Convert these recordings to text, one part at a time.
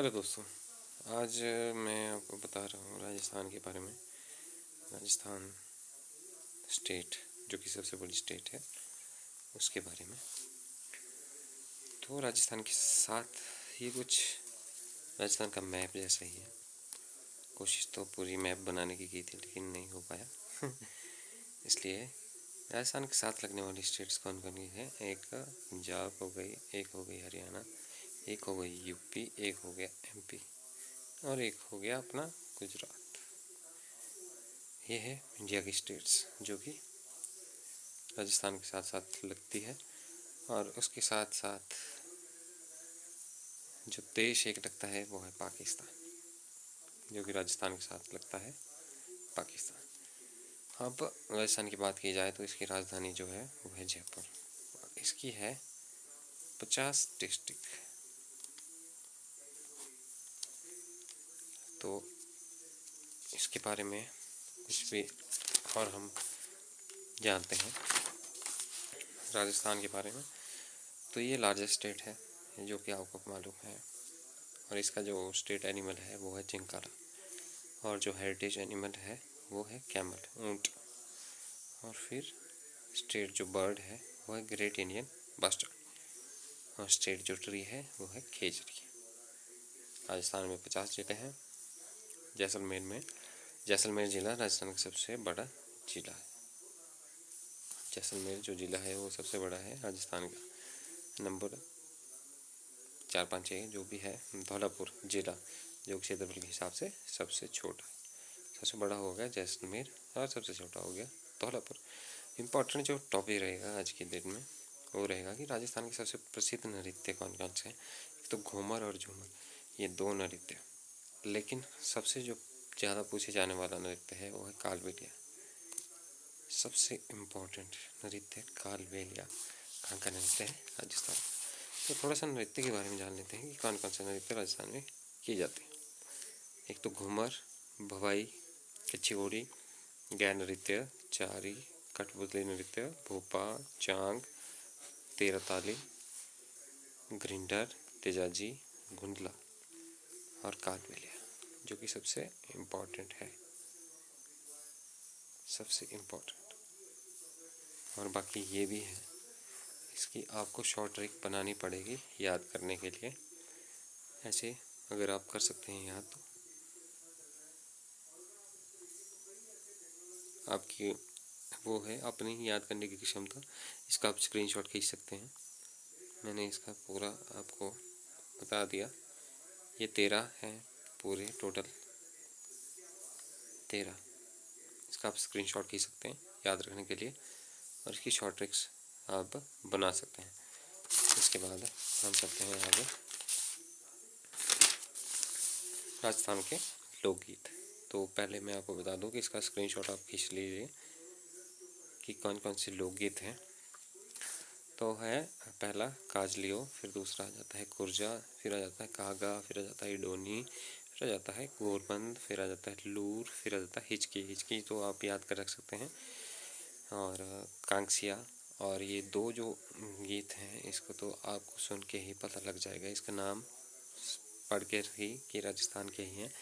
Hello दोस्तों, आज मैं आपको बता रहा हूँ राजस्थान के बारे में। राजस्थान स्टेट, जो कि सबसे बड़ी स्टेट है, उसके बारे में। तो राजस्थान के साथ ये कुछ राजस्थान का मैप जैसा ही है। कोशिश तो पूरी मैप बनाने की थी, लेकिन नहीं हो पाया। इसलिए राजस्थान के साथ लगने वाली स्टेट्स कौन कौन सी है? एक पंजाब हो गई, एक हो गई हरियाणा, एक हो गई यूपी, एक हो गया एमपी और एक हो गया अपना गुजरात। ये है इंडिया की स्टेट्स जो कि राजस्थान के साथ साथ लगती है। और उसके साथ साथ जो देश एक लगता है वो है पाकिस्तान, जो कि राजस्थान के साथ लगता है पाकिस्तान। अब राजस्थान की बात की जाए तो इसकी राजधानी जो है वो है जयपुर। इसकी है 50 डिस्ट्रिक्ट। तो इसके बारे में कुछ भी और हम जानते हैं राजस्थान के बारे में। तो ये लार्जेस्ट स्टेट है, जो कि आपको मालूम है। और इसका जो स्टेट एनिमल है वो है चिंकारा, और जो हेरिटेज एनिमल है वो है कैमल, ऊंट। और फिर स्टेट जो बर्ड है वो है ग्रेट इंडियन बस्टर्ड। और स्टेट जो ट्री है वो है खेजड़ी। राजस्थान में 50 जिले हैं। जैसलमेर ज़िला राजस्थान का सबसे बड़ा ज़िला है। जैसलमेर जो ज़िला है वो सबसे बड़ा है राजस्थान का। नंबर 4, 5, 6 जो भी है धौलापुर ज़िला, जो क्षेत्रफल के हिसाब से सबसे छोटा है। सबसे बड़ा हो गया जैसलमेर और सबसे छोटा हो गया धौलापुर। इम्पॉर्टेंट जो टॉपिक रहेगा आज के दिन में वो रहेगा कि राजस्थान के सबसे प्रसिद्ध नृत्य कौन कौन से हैं। एक तो घूमर और झूमर, ये दो नृत्य। लेकिन सबसे जो ज़्यादा पूछे जाने वाला नृत्य है वो है कालबेलिया। सबसे इम्पोर्टेंट नृत्य कालबेलिया कहाँ का नृत्य है? राजस्थान। तो थोड़ा सा नृत्य के बारे में जान लेते हैं कि कौन कौन से नृत्य राजस्थान में किए जाते हैं। एक तो घूमर, भवाई, कच्ची घोड़ी, गैर नृत्य, चारी, कठपुतली नृत्य, भोपा, चांग, तेरताली, ग्रिंडर, तेजाजी, घुंडला और कालबेलिया, जो कि सबसे इम्पोर्टेंट है, सबसे इम्पोर्टेंट। और बाकी ये भी है, इसकी आपको शॉर्ट ट्रिक बनानी पड़ेगी याद करने के लिए। ऐसे अगर आप कर सकते हैं याद तो आपकी वो है अपनी याद करने की क्षमता। इसका आप स्क्रीनशॉट खींच सकते हैं। मैंने इसका पूरा आपको बता दिया। ये 13 हैं पूरे, टोटल 13। इसका आप स्क्रीनशॉट खींच सकते हैं याद रखने के लिए, और इसकी शॉर्ट ट्रिक्स आप बना सकते हैं। इसके बाद हम चलते हैं आगे राजस्थान के लोकगीत। तो पहले मैं आपको बता दूं कि इसका स्क्रीनशॉट आप खींच लीजिए कि कौन कौन से लोकगीत हैं। तो है पहला काजलियो, फिर दूसरा आ जाता है कुर्जा, फिर आ जाता है कागा, फिर आ जाता है डोनी, फिर आ जाता है गोरबंद, फिर आ जाता है लूर, फिर आ जाता है हिचकी। हिचकी तो आप याद कर रख सकते हैं। और कांगसिया। और ये दो जो गीत हैं इसको तो आपको सुन के ही पता लग जाएगा, इसका नाम पढ़ के ही कि राजस्थान के ही हैं।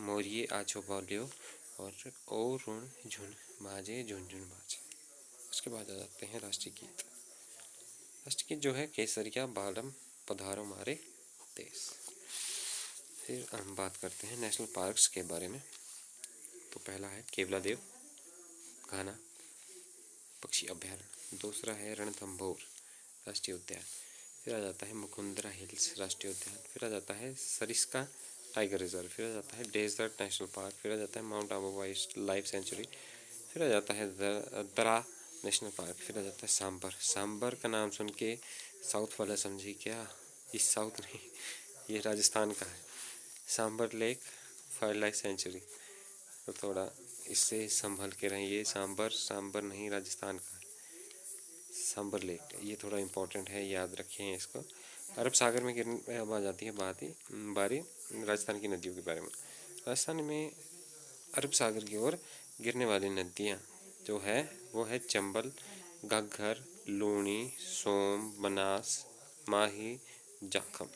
मोरिये आछो बोलियो और ओ रुण झुन बाजे झुन झुन बाजे। उसके बाद आ जाते हैं राष्ट्रीय गीत। राष्ट्रीय गीत जो है केसरिया बालम पधारो मारे देश। फिर हम बात करते हैं नेशनल पार्क्स के बारे में। तो पहला है केवलादेव घाना पक्षी अभ्यारण्य, दूसरा है रणथंभौर राष्ट्रीय उद्यान, फिर आ जाता है मुकुंदरा हिल्स राष्ट्रीय उद्यान, फिर आ जाता है सरिस्का टाइगर रिजर्व, फिर आ जाता है डेजर्ट नेशनल पार्क, फिर आ जाता है mount Abu wild life century, फिर आ जाता है दरा नेशनल पार्क, फिर आ जाता है सांबर। सांबर का नाम सुन के साउथ वाला समझी क्या? ये साउथ नहीं, ये राजस्थान का है। Sambhar lake wild life sanctuary, तो थोड़ा इससे संभल के रहिए। सांबर नहीं, राजस्थान का है सांबर लेक। ये थोड़ा इम्पोर्टेंट है, याद रखें इसको। अरब सागर में गिरने अब आ जाती है बारी राजस्थान की नदियों के बारे में। राजस्थान में अरब सागर की ओर गिरने वाली नदियाँ जो है वो है चंबल, घग्गर, लूणी, सोम, बनास, माही, जाखम।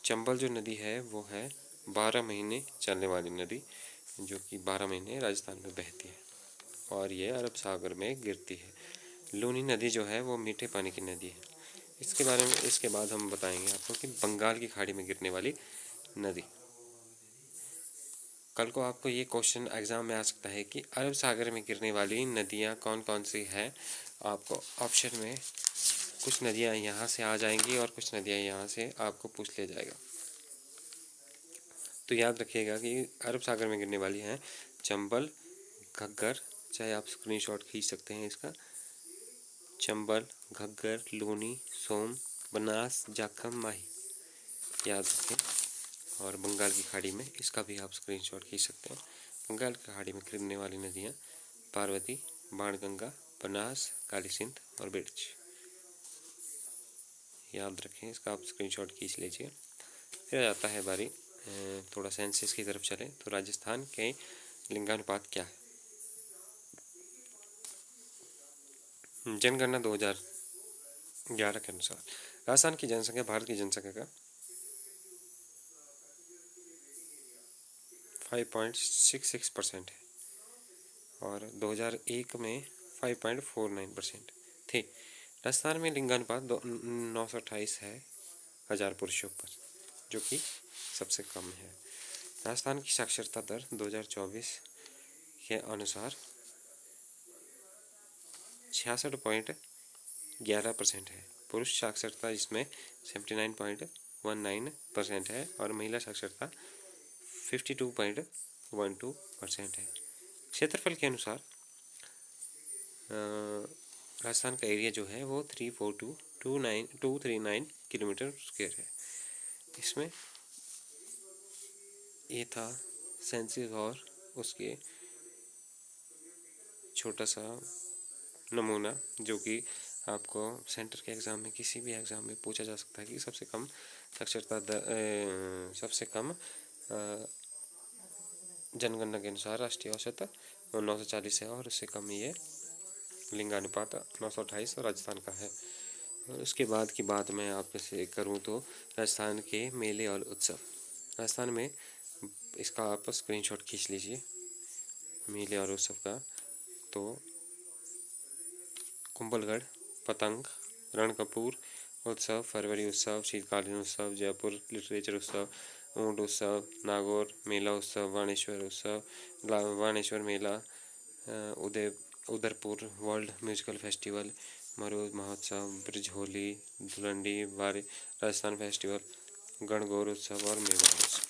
चंबल जो नदी है वो है 12 महीने चलने वाली नदी, जो कि 12 महीने राजस्थान में बहती है और ये अरब सागर में गिरती है। लूनी नदी जो है वो मीठे पानी की नदी है। इसके बारे में इसके बाद हम बताएंगे आपको कि बंगाल की खाड़ी में गिरने वाली नदी। कल को आपको ये क्वेश्चन एग्ज़ाम में आ सकता है कि अरब सागर में गिरने वाली नदियाँ कौन कौन सी हैं। आपको ऑप्शन में कुछ नदियाँ यहाँ से आ जाएंगी और कुछ नदियाँ यहाँ से आपको पूछ लिया जाएगा। तो याद रखिएगा कि अरब सागर में गिरने वाली हैं चंबल, घग्गर, चाहे आप स्क्रीनशॉट खींच सकते हैं इसका, चंबल, घग्गर, लूनी, सोम, बनास, जाखम, माही, याद रखें। और बंगाल की खाड़ी में इसका भी आप स्क्रीनशॉट खींच सकते हैं। बंगाल की खाड़ी में गिरने वाली नदियाँ पार्वती, बाणगंगा, बनास, काली सिंध और बिरच, याद रखें। इसका आप स्क्रीनशॉट खींच लीजिए। फिर आ जाता है बारी थोड़ा सेंसस की तरफ चले तो राजस्थान के लिंगानुपात क्या है। जनगणना 2011 के अनुसार राजस्थान की जनसंख्या भारत की जनसंख्या का 5.66% है और 2001 में 5.49% थी। राजस्थान में लिंगानुपात 928 है 1000 पुरुषों पर, जो कि सबसे कम है। राजस्थान की साक्षरता दर 2024 के अनुसार 66.11% है। पुरुष साक्षरता इसमें 79.19% है और महिला साक्षरता 52.12% है। क्षेत्रफल के अनुसार राजस्थान का एरिया जो है वो 342,239 किलोमीटर स्क्वायर है। इसमें ये था सेंसिस और उसके छोटा सा नमूना, जो कि आपको सेंटर के एग्ज़ाम में किसी भी एग्ज़ाम में पूछा जा सकता है कि सबसे कम साक्षरता सबसे कम जनगणना के अनुसार राष्ट्रीय औसत 940 है और उससे कम ये लिंगानुपात 928 राजस्थान का है। और उसके बाद की बात मैं आपसे करूं तो राजस्थान के मेले और उत्सव। राजस्थान में इसका आप स्क्रीनशॉट खींच लीजिए मेले और उत्सव का। तो कुंभलगढ़ पतंग, रणकपूर उत्सव, फरवरी उत्सव, शीतकालीन उत्सव, जयपुर लिटरेचर उत्सव, ऊंट उत्सव, नागौर मेला उत्सव, बाणेश्वर उत्सव, बाणेश्वर मेला, उदयपुर वर्ल्ड म्यूजिकल फेस्टिवल, मरूद महोत्सव, ब्रिज होली, धुलंडी, बारी राजस्थान फेस्टिवल, गणगौर उत्सव और मेवाड़ उत्सव,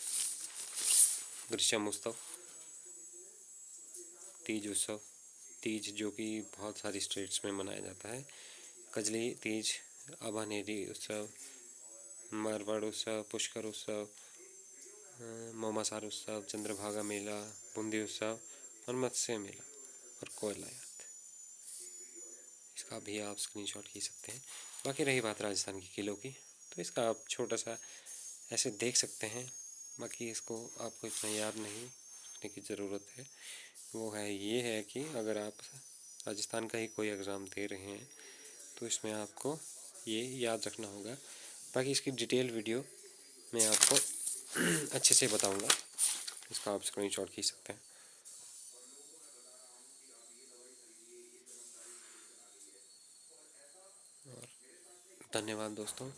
ग्रीष्म उत्सव, तीज उत्सव, तीज जो कि बहुत सारी स्टेट्स में मनाया जाता है, कजली तीज, अभानेरी उत्सव, मारवाड़ उत्सव, पुष्कर उत्सव, मोमासार उत्सव, चंद्रभागा मेला, बूंदी उत्सव और मत्स्य मेला और कोयलायात। इसका भी आप स्क्रीनशॉट खींच सकते हैं। बाकी रही बात राजस्थान के किलों की, तो इसका आप छोटा सा ऐसे देख सकते हैं। बाकी इसको आपको इतना याद नहीं रखने की ज़रूरत है। वो है ये है कि अगर आप राजस्थान का ही कोई एग्ज़ाम दे रहे हैं तो इसमें आपको ये याद रखना होगा। बाकी इसकी डिटेल वीडियो मैं आपको अच्छे से बताऊंगा। इसका आप स्क्रीनशॉट खींच सकते हैं। और धन्यवाद दोस्तों,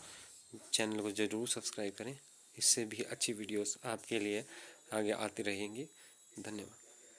चैनल को ज़रूर सब्सक्राइब करें। इससे भी अच्छी वीडियोस आपके लिए आगे आती रहेंगी। धन्यवाद।